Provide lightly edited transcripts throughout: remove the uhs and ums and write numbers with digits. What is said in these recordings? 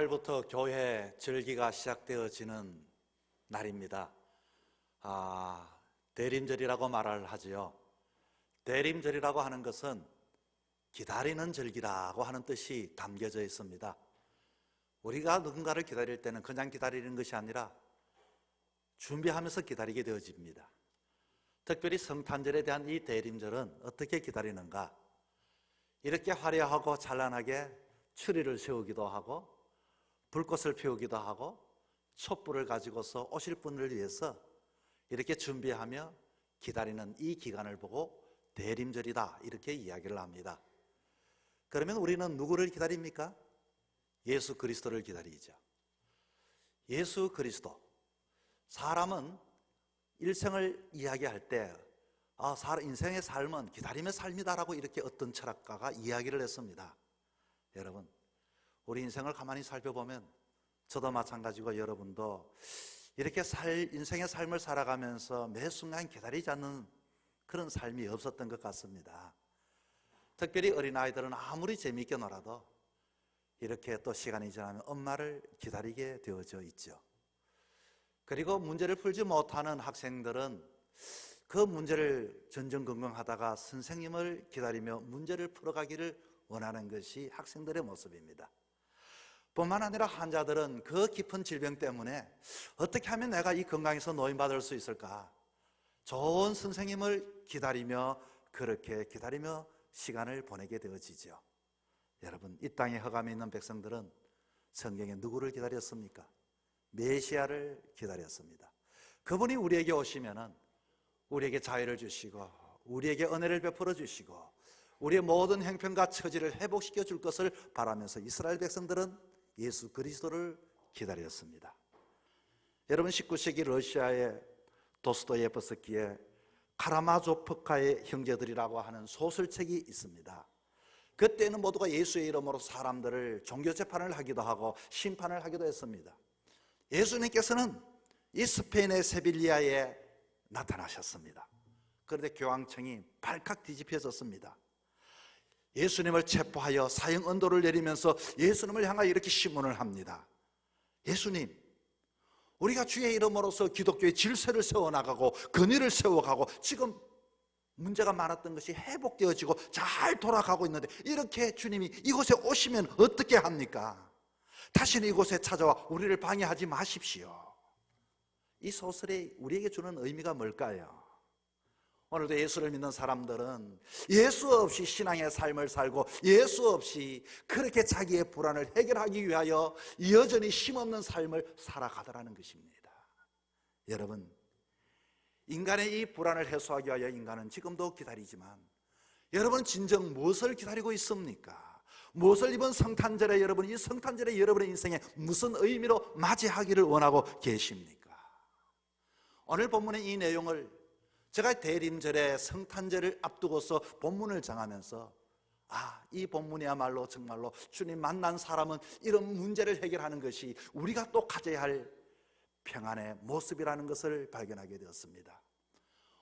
오늘부터 교회 절기가 시작되어지는 날입니다. 대림절이라고 말을 하지요. 대림절이라고 하는 것은 기다리는 절기라고 하는 뜻이 담겨져 있습니다. 우리가 누군가를 기다릴 때는 그냥 기다리는 것이 아니라 준비하면서 기다리게 되어집니다. 특별히 성탄절에 대한 이 대림절은 어떻게 기다리는가? 이렇게 화려하고 찬란하게 추리를 세우기도 하고 불꽃을 피우기도 하고 촛불을 가지고서 오실 분을 위해서 이렇게 준비하며 기다리는 이 기간을 보고 대림절이다 이렇게 이야기를 합니다. 그러면 우리는 누구를 기다립니까? 예수 그리스도를 기다리죠. 예수 그리스도. 사람은 일생을 이야기할 때 인생의 삶은 기다림의 삶이다라고 이렇게 어떤 철학가가 이야기를 했습니다. 여러분, 우리 인생을 가만히 살펴보면 저도 마찬가지고 여러분도 이렇게 인생의 삶을 살아가면서 매 순간 기다리지 않는 그런 삶이 없었던 것 같습니다. 특별히 어린아이들은 아무리 재미있게 놀아도 이렇게 또 시간이 지나면 엄마를 기다리게 되어져 있죠. 그리고 문제를 풀지 못하는 학생들은 그 문제를 전전긍긍하다가 선생님을 기다리며 문제를 풀어가기를 원하는 것이 학생들의 모습입니다. 뿐만 아니라 환자들은 그 깊은 질병 때문에 어떻게 하면 내가 이 건강에서 노인받을 수 있을까? 좋은 선생님을 기다리며 그렇게 기다리며 시간을 보내게 되어지죠. 여러분, 이 땅에 허감이 있는 백성들은 성경에 누구를 기다렸습니까? 메시아를 기다렸습니다. 그분이 우리에게 오시면은 우리에게 자유를 주시고 우리에게 은혜를 베풀어 주시고 우리의 모든 형편과 처지를 회복시켜 줄 것을 바라면서 이스라엘 백성들은 예수 그리스도를 기다렸습니다. 여러분, 19세기 러시아의 도스토예프스키의 카라마조프카의 형제들이라고 하는 소설책이 있습니다. 그때는 모두가 예수의 이름으로 사람들을 종교재판을 하기도 하고 심판을 하기도 했습니다. 예수님께서는 이 스페인의 세빌리아에 나타나셨습니다. 그런데 교황청이 발칵 뒤집혀졌습니다. 예수님을 체포하여 사형 언도를 내리면서 예수님을 향하여 이렇게 심문을 합니다. 예수님, 우리가 주의 이름으로서 기독교의 질서를 세워나가고 근위를 세워가고 지금 문제가 많았던 것이 회복되어지고 잘 돌아가고 있는데 이렇게 주님이 이곳에 오시면 어떻게 합니까? 다시는 이곳에 찾아와 우리를 방해하지 마십시오. 이 소설이 우리에게 주는 의미가 뭘까요? 오늘도 예수를 믿는 사람들은 예수 없이 신앙의 삶을 살고 예수 없이 그렇게 자기의 불안을 해결하기 위하여 여전히 힘없는 삶을 살아가더라는 것입니다. 여러분, 인간의 이 불안을 해소하기 위하여 인간은 지금도 기다리지만 여러분 진정 무엇을 기다리고 있습니까? 무엇을 이번 성탄절에 이 성탄절에 여러분의 인생에 무슨 의미로 맞이하기를 원하고 계십니까? 오늘 본문의 이 내용을 제가 대림절에 성탄절을 앞두고서 본문을 정하면서 이 본문이야말로 정말로 주님 만난 사람은 이런 문제를 해결하는 것이 우리가 또 가져야 할 평안의 모습이라는 것을 발견하게 되었습니다.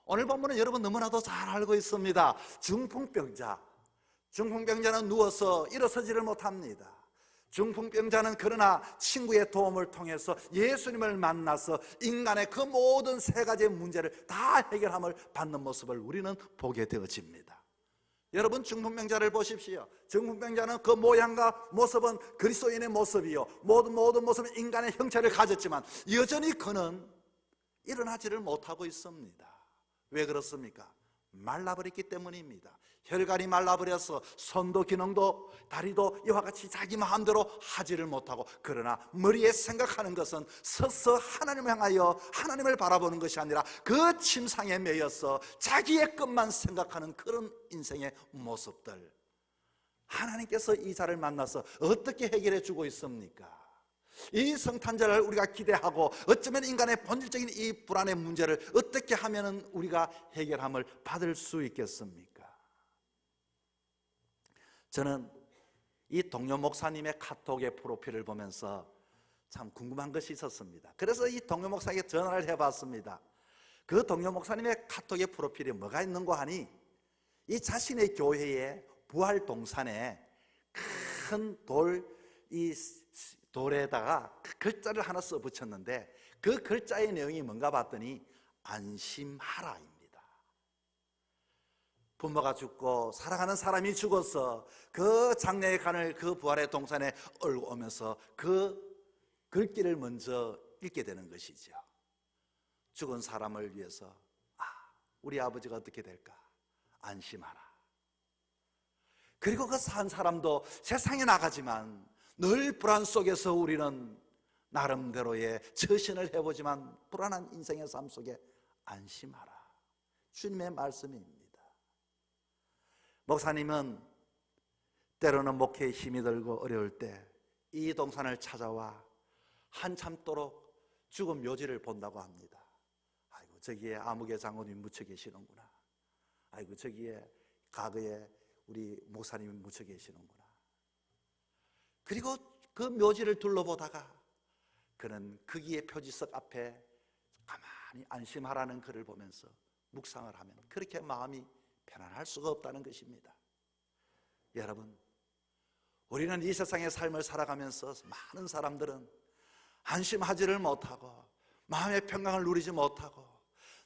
오늘 본문은 여러분 너무나도 잘 알고 있습니다. 중풍병자는 누워서 일어서지를 못합니다. 중풍병자는 그러나 친구의 도움을 통해서 예수님을 만나서 인간의 그 모든 세 가지의 문제를 다 해결함을 받는 모습을 우리는 보게 되어집니다. 여러분, 중풍병자를 보십시오. 중풍병자는 그 모양과 모습은 그리스도인의 모습이요 모든 모습은 인간의 형체를 가졌지만 여전히 그는 일어나지를 못하고 있습니다. 왜 그렇습니까? 말라버렸기 때문입니다. 혈관이 말라버려서 손도 기능도 다리도 이와 같이 자기 마음대로 하지를 못하고 그러나 머리에 생각하는 것은 서서 하나님을 향하여 하나님을 바라보는 것이 아니라 그 침상에 매여서 자기의 것만 생각하는 그런 인생의 모습들, 하나님께서 이 자를 만나서 어떻게 해결해 주고 있습니까? 이 성탄절을 우리가 기대하고 어쩌면 인간의 본질적인 이 불안의 문제를 어떻게 하면 우리가 해결함을 받을 수 있겠습니까? 저는 이 동료 목사님의 카톡의 프로필을 보면서 참 궁금한 것이 있었습니다. 그래서 이 동료 목사에게 전화를 해봤습니다. 그 동료 목사님의 카톡의 프로필이 뭐가 있는고 하니 이 자신의 교회의 부활 동산에 큰 이 돌에다가 글자를 하나 써 붙였는데 그 글자의 내용이 뭔가 봤더니 안심하라입니다. 부모가 죽고 사랑하는 사람이 죽어서 그 장례의 간을 그 부활의 동산에 얼고 오면서 그 글귀를 먼저 읽게 되는 것이죠. 죽은 사람을 위해서 우리 아버지가 어떻게 될까? 안심하라. 그리고 그 산 사람도 세상에 나가지만 늘 불안 속에서 우리는 나름대로의 처신을 해보지만 불안한 인생의 삶 속에 안심하라. 주님의 말씀입니다. 목사님은 때로는 목회에 힘이 들고 어려울 때 이 동산을 찾아와 한참도록 죽은 묘지를 본다고 합니다. 아이고, 저기에 아무개 장군이 묻혀 계시는구나. 아이고, 저기에 과거에 우리 목사님이 묻혀 계시는구나. 그리고 그 묘지를 둘러보다가 그는 거기에 표지석 앞에 가만히 안심하라는 글을 보면서 묵상을 하면 그렇게 마음이 편안할 수가 없다는 것입니다. 여러분, 우리는 이 세상의 삶을 살아가면서 많은 사람들은 안심하지를 못하고 마음의 평강을 누리지 못하고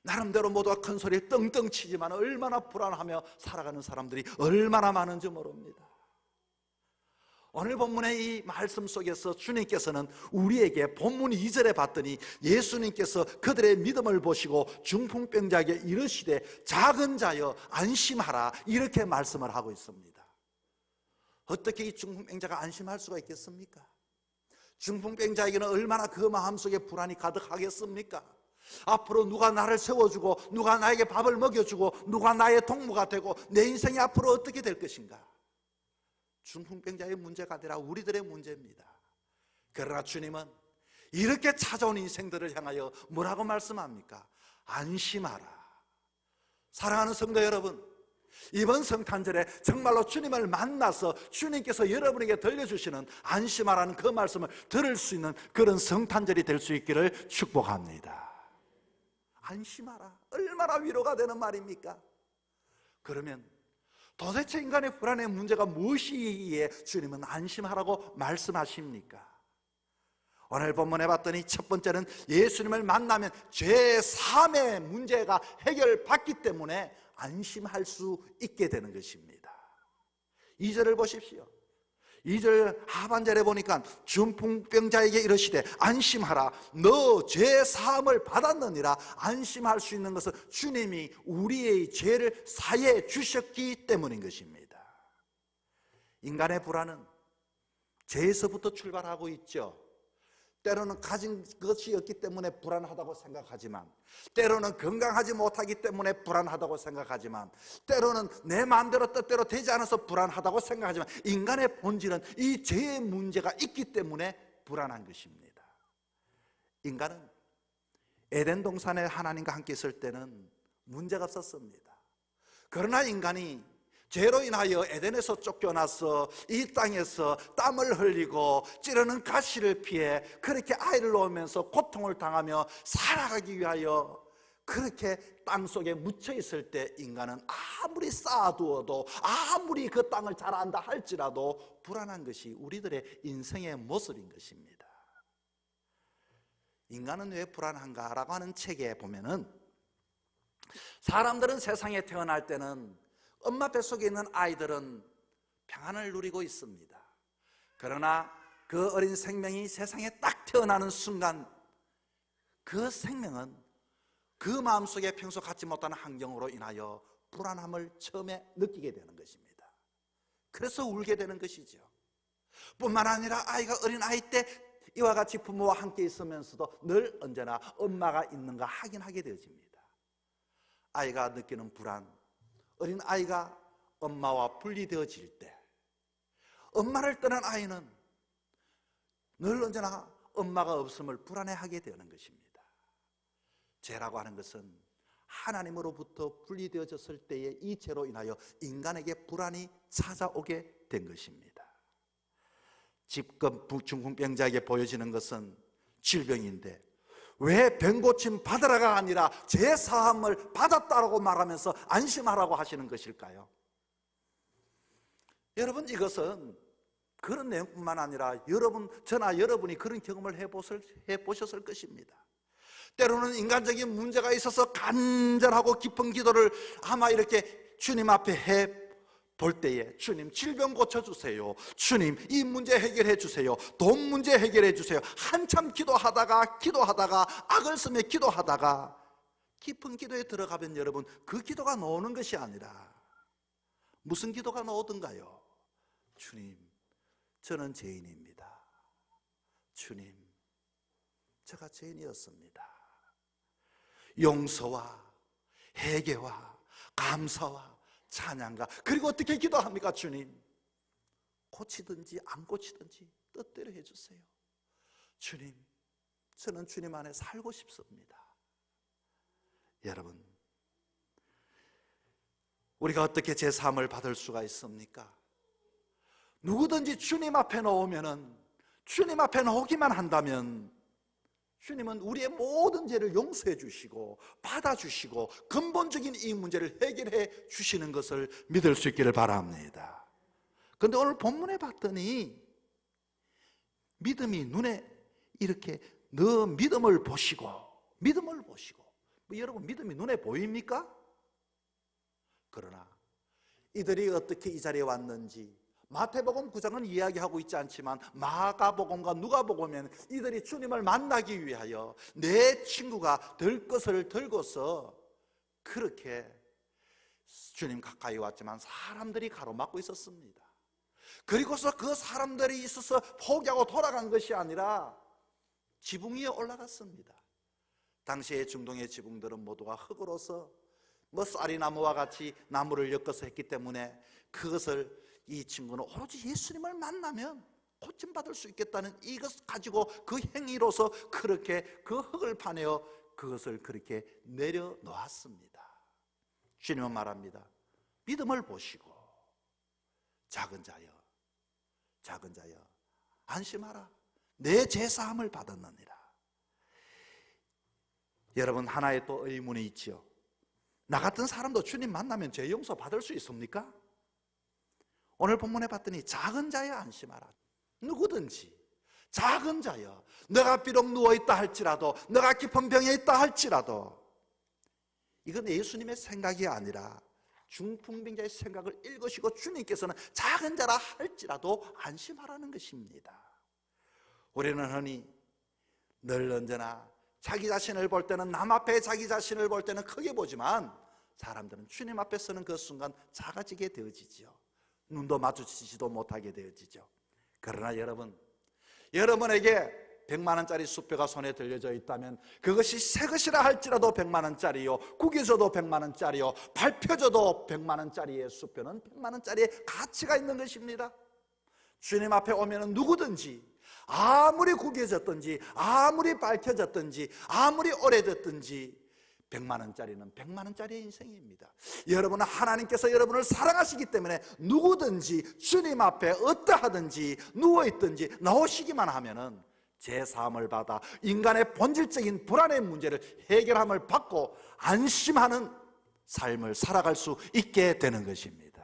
나름대로 모두가 큰 소리에 떵떵 치지만 얼마나 불안하며 살아가는 사람들이 얼마나 많은지 모릅니다. 오늘 본문의 이 말씀 속에서 주님께서는 우리에게 본문 2절에 봤더니 예수님께서 그들의 믿음을 보시고 중풍병자에게 이르시되 작은 자여 안심하라 이렇게 말씀을 하고 있습니다. 어떻게 이 중풍병자가 안심할 수가 있겠습니까? 중풍병자에게는 얼마나 그 마음속에 불안이 가득하겠습니까? 앞으로 누가 나를 세워주고 누가 나에게 밥을 먹여주고 누가 나의 동무가 되고 내 인생이 앞으로 어떻게 될 것인가? 중풍병자의 문제가 아니라 우리들의 문제입니다. 그러나 주님은 이렇게 찾아온 인생들을 향하여 뭐라고 말씀합니까? 안심하라. 사랑하는 성도 여러분, 이번 성탄절에 정말로 주님을 만나서 주님께서 여러분에게 들려주시는 안심하라는 그 말씀을 들을 수 있는 그런 성탄절이 될 수 있기를 축복합니다. 안심하라, 얼마나 위로가 되는 말입니까? 그러면 도대체 인간의 불안의 문제가 무엇이기에 주님은 안심하라고 말씀하십니까? 오늘 본문에 봤더니 첫 번째는 예수님을 만나면 죄3의 문제가 해결받기 때문에 안심할 수 있게 되는 것입니다. 2절을 보십시오. 2절 하반절에 보니까 중풍병자에게 이르시되 안심하라 너 죄 사함을 받았느니라. 안심할 수 있는 것은 주님이 우리의 죄를 사해 주셨기 때문인 것입니다. 인간의 불안은 죄에서부터 출발하고 있죠. 때로는 가진 것이 없기 때문에 불안하다고 생각하지만, 때로는 건강하지 못하기 때문에 불안하다고 생각하지만, 때로는 내 마음대로 뜻대로 되지 않아서 불안하다고 생각하지만, 인간의 본질은 이 죄의 문제가 있기 때문에 불안한 것입니다. 인간은 에덴 동산에 하나님과 함께 있을 때는 문제가 없었습니다. 그러나 인간이 죄로 인하여 에덴에서 쫓겨나서 이 땅에서 땀을 흘리고 찌르는 가시를 피해 그렇게 아이를 낳으면서 고통을 당하며 살아가기 위하여 그렇게 땅 속에 묻혀 있을 때 인간은 아무리 쌓아두어도 아무리 그 땅을 잘 안다 할지라도 불안한 것이 우리들의 인생의 모습인 것입니다. 인간은 왜 불안한가라고 하는 책에 보면은 사람들은 세상에 태어날 때는 엄마 뱃속에 있는 아이들은 평안을 누리고 있습니다. 그러나 그 어린 생명이 세상에 딱 태어나는 순간 그 생명은 그 마음속에 평소 갖지 못하는 환경으로 인하여 불안함을 처음에 느끼게 되는 것입니다. 그래서 울게 되는 것이죠. 뿐만 아니라 아이가 어린 아이 때 이와 같이 부모와 함께 있으면서도 늘 언제나 엄마가 있는가 확인하게 되어집니다. 아이가 느끼는 불안, 어린 아이가 엄마와 분리되어질 때, 엄마를 떠난 아이는 늘 언제나 엄마가 없음을 불안해하게 되는 것입니다. 죄라고 하는 것은 하나님으로부터 분리되어졌을 때의 이 죄로 인하여 인간에게 불안이 찾아오게 된 것입니다. 지금 중풍병자에게 보여지는 것은 질병인데 왜 병고침 받으라가 아니라 제사함을 받았다라고 말하면서 안심하라고 하시는 것일까요? 여러분, 이것은 그런 내용뿐만 아니라 저나 여러분이 그런 경험을 해보셨을 것입니다. 때로는 인간적인 문제가 있어서 간절하고 깊은 기도를 아마 이렇게 주님 앞에 해볼 때에, 주님 질병 고쳐주세요, 주님 이 문제 해결해 주세요, 돈 문제 해결해 주세요, 한참 기도하다가 악을 쓰며 기도하다가 깊은 기도에 들어가면 여러분, 그 기도가 나오는 것이 아니라 무슨 기도가 나오던가요? 주님, 저는 죄인입니다. 주님, 제가 죄인이었습니다. 용서와 회개와 감사와 찬양과, 그리고 어떻게 기도합니까? 주님, 고치든지 안 고치든지 뜻대로 해주세요. 주님, 저는 주님 안에 살고 싶습니다. 여러분, 우리가 어떻게 제사함을 받을 수가 있습니까? 누구든지 주님 앞에 나오면은, 주님 앞에 나오기만 한다면 주님은 우리의 모든 죄를 용서해 주시고 받아주시고 근본적인 이 문제를 해결해 주시는 것을 믿을 수 있기를 바랍니다. 그런데 오늘 본문에 봤더니 믿음이 눈에 이렇게 너 믿음을 보시고 여러분, 믿음이 눈에 보입니까? 그러나 이들이 어떻게 이 자리에 왔는지 마태복음 9장은 이야기하고 있지 않지만 마가복음과 누가복음에는 이들이 주님을 만나기 위하여 내 친구가 될 것을 들고서 그렇게 주님 가까이 왔지만 사람들이 가로막고 있었습니다. 그리고서 그 사람들이 있어서 포기하고 돌아간 것이 아니라 지붕 위에 올라갔습니다. 당시의 중동의 지붕들은 모두가 흙으로서 쌀이나무와 같이 나무를 엮어서 했기 때문에 그것을 이 친구는 오로지 예수님을 만나면 고침받을 수 있겠다는 이것 가지고 그 행위로서 그렇게 그 흙을 파내어 그것을 그렇게 내려놓았습니다. 주님은 말합니다. 믿음을 보시고 작은 자여 안심하라, 내 제사함을 받았느니라. 여러분, 하나의 또 의문이 있죠. 나 같은 사람도 주님 만나면 죄 용서 받을 수 있습니까? 오늘 본문에 봤더니 작은 자여 안심하라. 누구든지 작은 자여, 너가 비록 누워있다 할지라도, 너가 깊은 병에 있다 할지라도, 이건 예수님의 생각이 아니라 중풍병자의 생각을 읽으시고 주님께서는 작은 자라 할지라도 안심하라는 것입니다. 우리는 흔히 늘 언제나 자기 자신을 볼 때는, 남 앞에 자기 자신을 볼 때는 크게 보지만 사람들은 주님 앞에 서는 그 순간 작아지게 되어지죠. 눈도 마주치지도 못하게 되어지죠. 그러나 여러분에게 100만 원짜리 수표가 손에 들려져 있다면 그것이 새 것이라 할지라도 100만 원짜리요, 구겨져도 100만 원짜리요, 밟혀져도 100만 원짜리의 수표는 100만 원짜리의 가치가 있는 것입니다. 주님 앞에 오면 누구든지 아무리 구겨졌든지 아무리 밝혀졌든지 아무리 오래됐든지 100만 원짜리는 100만 원짜리의 인생입니다. 여러분은 하나님께서 여러분을 사랑하시기 때문에 누구든지 주님 앞에 어떠하든지 누워있든지 나오시기만 하면은 제사함을 받아 인간의 본질적인 불안의 문제를 해결함을 받고 안심하는 삶을 살아갈 수 있게 되는 것입니다.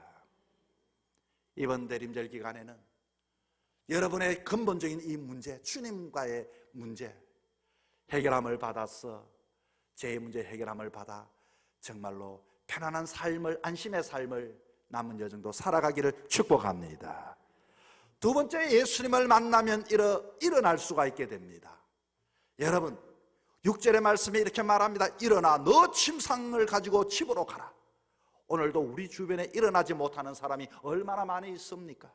이번 대림절 기간에는 여러분의 근본적인 이 문제, 주님과의 문제 해결함을 받아서 죄의 문제 해결함을 받아 정말로 편안한 삶을, 안심의 삶을 남은 여정도 살아가기를 축복합니다. 두 번째, 예수님을 만나면 일어날 수가 있게 됩니다. 여러분, 6절의 말씀에 이렇게 말합니다. 일어나 너 침상을 가지고 집으로 가라. 오늘도 우리 주변에 일어나지 못하는 사람이 얼마나 많이 있습니까?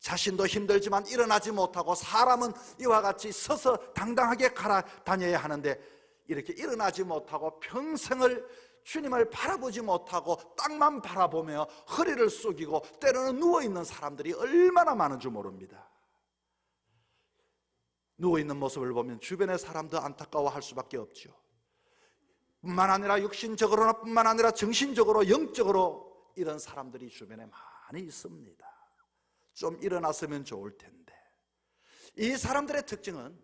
자신도 힘들지만 일어나지 못하고, 사람은 이와 같이 서서 당당하게 갈아 다녀야 하는데 이렇게 일어나지 못하고 평생을 주님을 바라보지 못하고 땅만 바라보며 허리를 숙이고 때로는 누워있는 사람들이 얼마나 많은 줄 모릅니다. 누워있는 모습을 보면 주변의 사람도 안타까워할 수밖에 없죠. 뿐만 아니라 육신적으로나 뿐만 아니라 정신적으로, 영적으로 이런 사람들이 주변에 많이 있습니다. 좀 일어났으면 좋을 텐데, 이 사람들의 특징은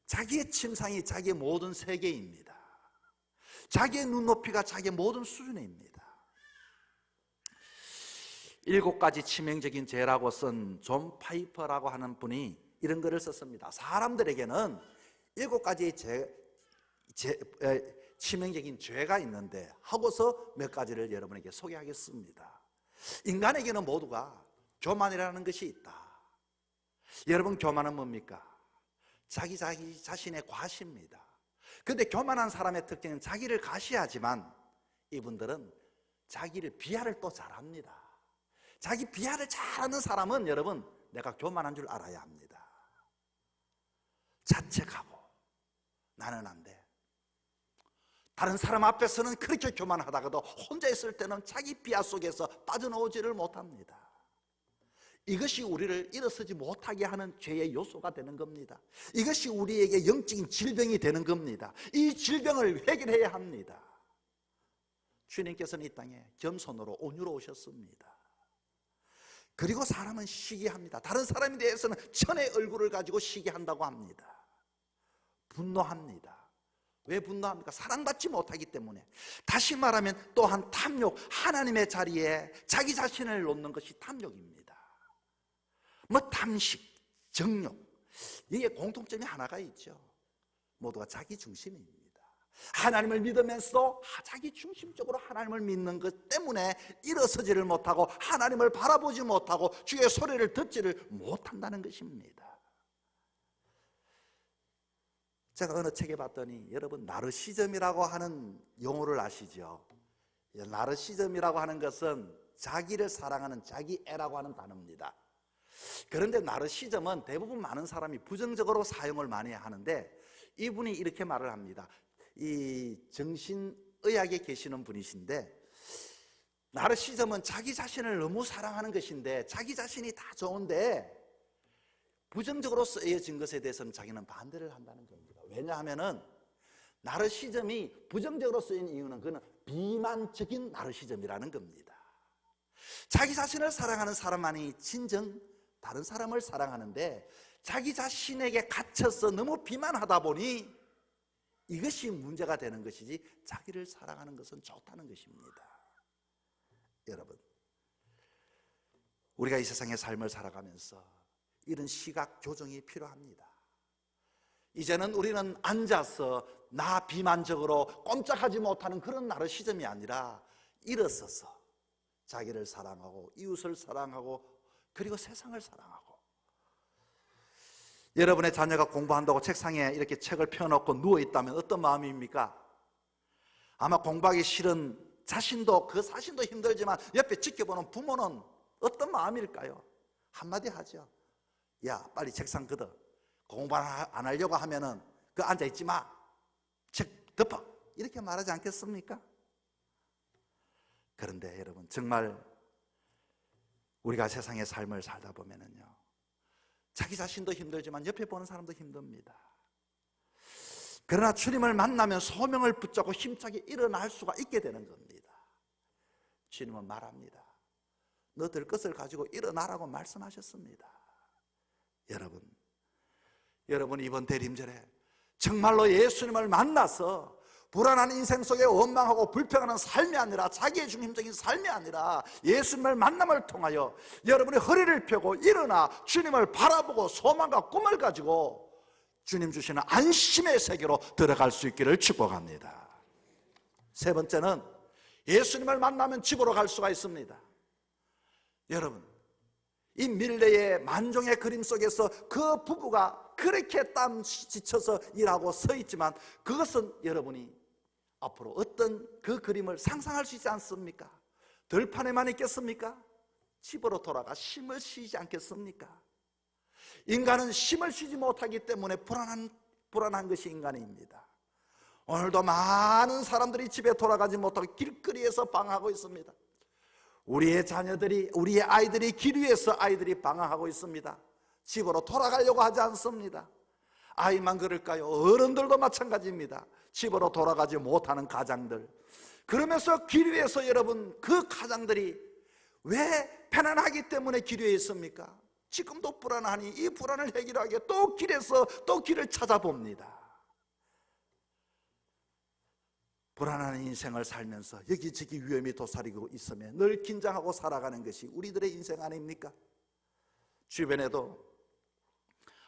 자기의 침상이 자기의 모든 세계입니다. 자기의 눈높이가 자기의 모든 수준입니다. 7가지 치명적인 죄라고 쓴 존 파이퍼라고 하는 분이 이런 글을 썼습니다. 사람들에게는 7가지의 치명적인 죄가 있는데 하고서 몇 가지를 여러분에게 소개하겠습니다. 인간에게는 모두가 교만이라는 것이 있다. 여러분, 교만은 뭡니까? 자기 자신의 과시입니다. 그런데 교만한 사람의 특징은 자기를 과시하지만 이분들은 자기를 비하를 또 잘합니다. 자기 비하를 잘하는 사람은 여러분, 내가 교만한 줄 알아야 합니다. 자책하고 나는 안 돼. 다른 사람 앞에서는 그렇게 교만하다가도 혼자 있을 때는 자기 비하 속에서 빠져나오지를 못합니다. 이것이 우리를 일어서지 못하게 하는 죄의 요소가 되는 겁니다. 이것이 우리에게 영적인 질병이 되는 겁니다. 이 질병을 해결해야 합니다. 주님께서는 이 땅에 겸손으로 온유로 오셨습니다. 그리고 사람은 시기합니다. 다른 사람에 대해서는 천의 얼굴을 가지고 시기한다고 합니다. 분노합니다. 왜 분노합니까? 사랑받지 못하기 때문에. 다시 말하면 또한 탐욕, 하나님의 자리에 자기 자신을 놓는 것이 탐욕입니다. 뭐 탐식, 정욕, 이게 공통점이 하나가 있죠. 모두가 자기 중심입니다. 하나님을 믿으면서 자기 중심적으로 하나님을 믿는 것 때문에 일어서지를 못하고 하나님을 바라보지 못하고 주의 소리를 듣지를 못한다는 것입니다. 제가 어느 책에 봤더니 여러분, 나르시즘이라고 하는 용어를 아시죠? 나르시즘이라고 하는 것은 자기를 사랑하는 자기애라고 하는 단어입니다. 그런데 나르시즘은 대부분 많은 사람이 부정적으로 사용을 많이 하는데, 이분이 이렇게 말을 합니다. 이 정신의학에 계시는 분이신데, 나르시즘은 자기 자신을 너무 사랑하는 것인데 자기 자신이 다 좋은데 부정적으로 쓰여진 것에 대해서는 자기는 반대를 한다는 겁니다. 왜냐하면은 나르시즘이 부정적으로 쓰인 이유는 그는 비만적인 나르시즘이라는 겁니다. 자기 자신을 사랑하는 사람만이 진정 다른 사람을 사랑하는데, 자기 자신에게 갇혀서 너무 비만하다 보니 이것이 문제가 되는 것이지, 자기를 사랑하는 것은 좋다는 것입니다. 여러분, 우리가 이 세상의 삶을 살아가면서 이런 시각 교정이 필요합니다. 이제는 우리는 앉아서 나 비만적으로 꼼짝하지 못하는 그런 나르시즘이 아니라 일어서서 자기를 사랑하고 이웃을 사랑하고 그리고 세상을 사랑하고. 여러분의 자녀가 공부한다고 책상에 이렇게 책을 펴놓고 누워있다면 어떤 마음입니까? 아마 공부하기 싫은 자신도, 그 자신도 힘들지만 옆에 지켜보는 부모는 어떤 마음일까요? 한마디 하죠. 야, 빨리 책상 걷어. 공부 안 하려고 하면은 그 앉아있지 마. 책 덮어. 이렇게 말하지 않겠습니까? 그런데 여러분, 정말 우리가 세상의 삶을 살다 보면은요, 자기 자신도 힘들지만 옆에 보는 사람도 힘듭니다. 그러나 주님을 만나면 소명을 붙잡고 힘차게 일어날 수가 있게 되는 겁니다. 주님은 말합니다. 너들 것을 가지고 일어나라고 말씀하셨습니다. 여러분 이번 대림절에 정말로 예수님을 만나서 불안한 인생 속에 원망하고 불평하는 삶이 아니라, 자기의 중심적인 삶이 아니라 예수님을 만남을 통하여 여러분의 허리를 펴고 일어나 주님을 바라보고 소망과 꿈을 가지고 주님 주시는 안심의 세계로 들어갈 수 있기를 축복합니다. 세 번째는 예수님을 만나면 집으로 갈 수가 있습니다. 여러분, 이 밀레의 만종의 그림 속에서 그 부부가 그렇게 땀 지쳐서 일하고 서 있지만, 그것은 여러분이 앞으로 어떤 그 그림을 상상할 수 있지 않습니까? 들판에만 있겠습니까? 집으로 돌아가 쉼을 쉬지 않겠습니까? 인간은 쉼을 쉬지 못하기 때문에 불안한 것이 인간입니다. 오늘도 많은 사람들이 집에 돌아가지 못하고 길거리에서 방황하고 있습니다. 우리의 자녀들이, 우리의 아이들이 길 위에서 아이들이 방황하고 있습니다. 집으로 돌아가려고 하지 않습니다. 아이만 그럴까요? 어른들도 마찬가지입니다. 집으로 돌아가지 못하는 가장들. 그러면서 길 위에서 여러분, 그 가장들이 왜 편안하기 때문에 길 위에 있습니까? 지금도 불안하니 이 불안을 해결하기 위해 또 길에서 또 길을 찾아봅니다. 불안한 인생을 살면서 여기저기 위험이 도사리고 있으면 늘 긴장하고 살아가는 것이 우리들의 인생 아닙니까? 주변에도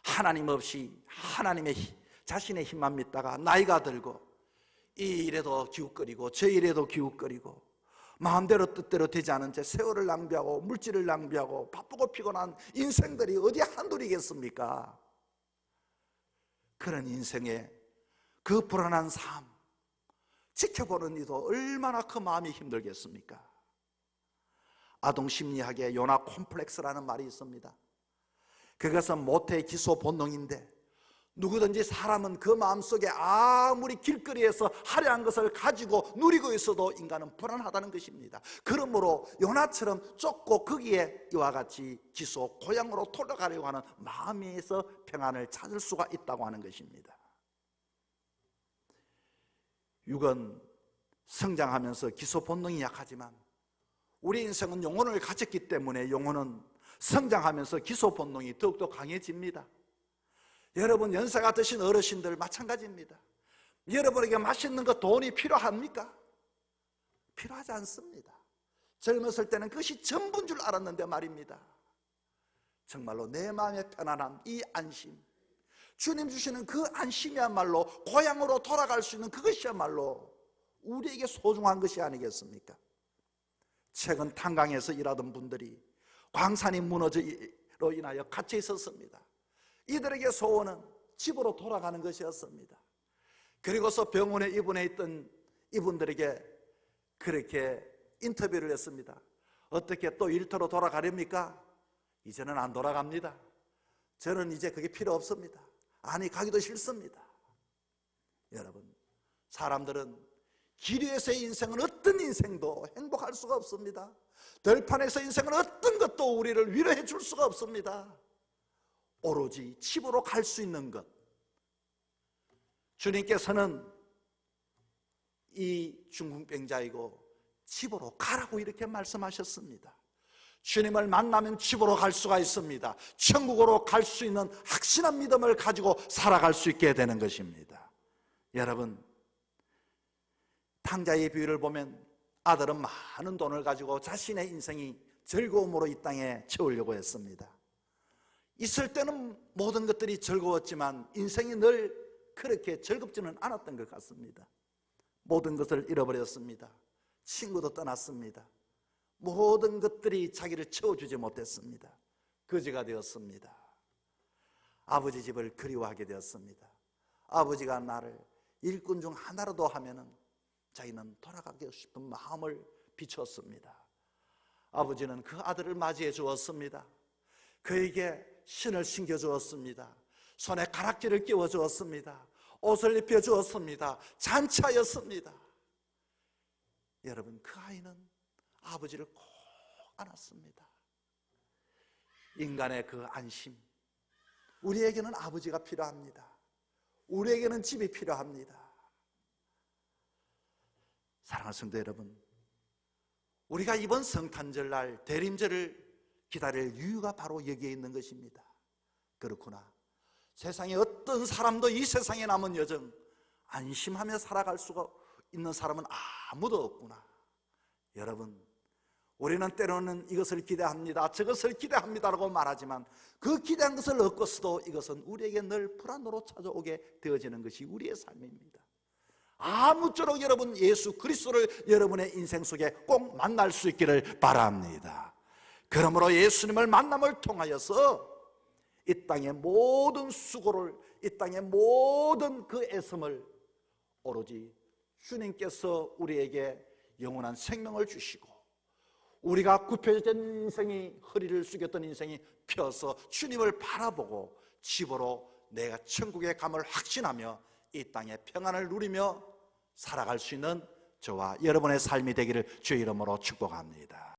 하나님 없이 자신의 힘만 믿다가 나이가 들고 이 일에도 기웃거리고 저 일에도 기웃거리고 마음대로 뜻대로 되지 않은 채 세월을 낭비하고 물질을 낭비하고 바쁘고 피곤한 인생들이 어디 한둘이겠습니까? 그런 인생에 그 불안한 삶 지켜보는 이도 얼마나 그 마음이 힘들겠습니까? 아동심리학에 요나 콤플렉스라는 말이 있습니다. 그것은 모태의 기소 본능인데 누구든지 사람은 그 마음속에 아무리 길거리에서 화려한 것을 가지고 누리고 있어도 인간은 불안하다는 것입니다. 그러므로 요나처럼 쫓고 거기에 이와 같이 기소 고향으로 돌아가려고 하는 마음에서 평안을 찾을 수가 있다고 하는 것입니다. 육은 성장하면서 기소 본능이 약하지만 우리 인생은 영혼을 가졌기 때문에 영혼은 성장하면서 기소 본능이 더욱더 강해집니다. 여러분 연세가 드신 어르신들 마찬가지입니다. 여러분에게 맛있는 거 돈이 필요합니까? 필요하지 않습니다. 젊었을 때는 그것이 전부인 줄 알았는데 말입니다. 정말로 내 마음의 편안함, 이 안심, 주님 주시는 그 안심이야말로 고향으로 돌아갈 수 있는 그것이야말로 우리에게 소중한 것이 아니겠습니까? 최근 탄광에서 일하던 분들이 광산이 무너져로 인하여 갇혀 있었습니다. 이들에게 소원은 집으로 돌아가는 것이었습니다. 그리고서 병원에 입원해 있던 이분들에게 그렇게 인터뷰를 했습니다. 어떻게 또 일터로 돌아가렵니까? 이제는 안 돌아갑니다. 저는 이제 그게 필요 없습니다. 아니 가기도 싫습니다. 여러분 사람들은 길 위에서의 인생은 어떤 인생도 행복할 수가 없습니다. 들판에서 인생은 어떤 것도 우리를 위로해 줄 수가 없습니다. 오로지 집으로 갈 수 있는 것, 주님께서는 이 중풍병자이고 집으로 가라고 이렇게 말씀하셨습니다. 주님을 만나면 집으로 갈 수가 있습니다. 천국으로 갈 수 있는 확신한 믿음을 가지고 살아갈 수 있게 되는 것입니다. 여러분 탕자의 비유를 보면 아들은 많은 돈을 가지고 자신의 인생이 즐거움으로 이 땅에 채우려고 했습니다. 있을 때는 모든 것들이 즐거웠지만 인생이 늘 그렇게 즐겁지는 않았던 것 같습니다. 모든 것을 잃어버렸습니다. 친구도 떠났습니다. 모든 것들이 자기를 채워주지 못했습니다. 거지가 되었습니다. 아버지 집을 그리워하게 되었습니다. 아버지가 나를 일꾼 중 하나라도 하면은 자기는 돌아가고 싶은 마음을 비췄습니다. 아버지는 그 아들을 맞이해 주었습니다. 그에게 신을 신겨 주었습니다. 손에 가락지를 끼워 주었습니다. 옷을 입혀 주었습니다. 잔치하였습니다. 여러분 그 아이는 아버지를 꼭 안았습니다. 인간의 그 안심, 우리에게는 아버지가 필요합니다. 우리에게는 집이 필요합니다. 사랑하는 성도 여러분, 우리가 이번 성탄절날 대림절을 기다릴 이유가 바로 여기에 있는 것입니다. 그렇구나, 세상에 어떤 사람도 이 세상에 남은 여정 안심하며 살아갈 수가 있는 사람은 아무도 없구나. 여러분 우리는 때로는 이것을 기대합니다, 저것을 기대합니다라고 말하지만 그 기대한 것을 얻고서도 이것은 우리에게 늘 불안으로 찾아오게 되어지는 것이 우리의 삶입니다. 아무쪼록 여러분 예수 그리스도를 여러분의 인생 속에 꼭 만날 수 있기를 바랍니다. 그러므로 예수님을 만남을 통하여서 이 땅의 모든 수고를, 이 땅의 모든 그 애씀을 오로지 주님께서 우리에게 영원한 생명을 주시고 우리가 굽혀진 인생이, 허리를 숙였던 인생이 펴서 주님을 바라보고 집으로 내가 천국에 감을 확신하며 이 땅의 평안을 누리며 살아갈 수 있는 저와 여러분의 삶이 되기를 주의 이름으로 축복합니다.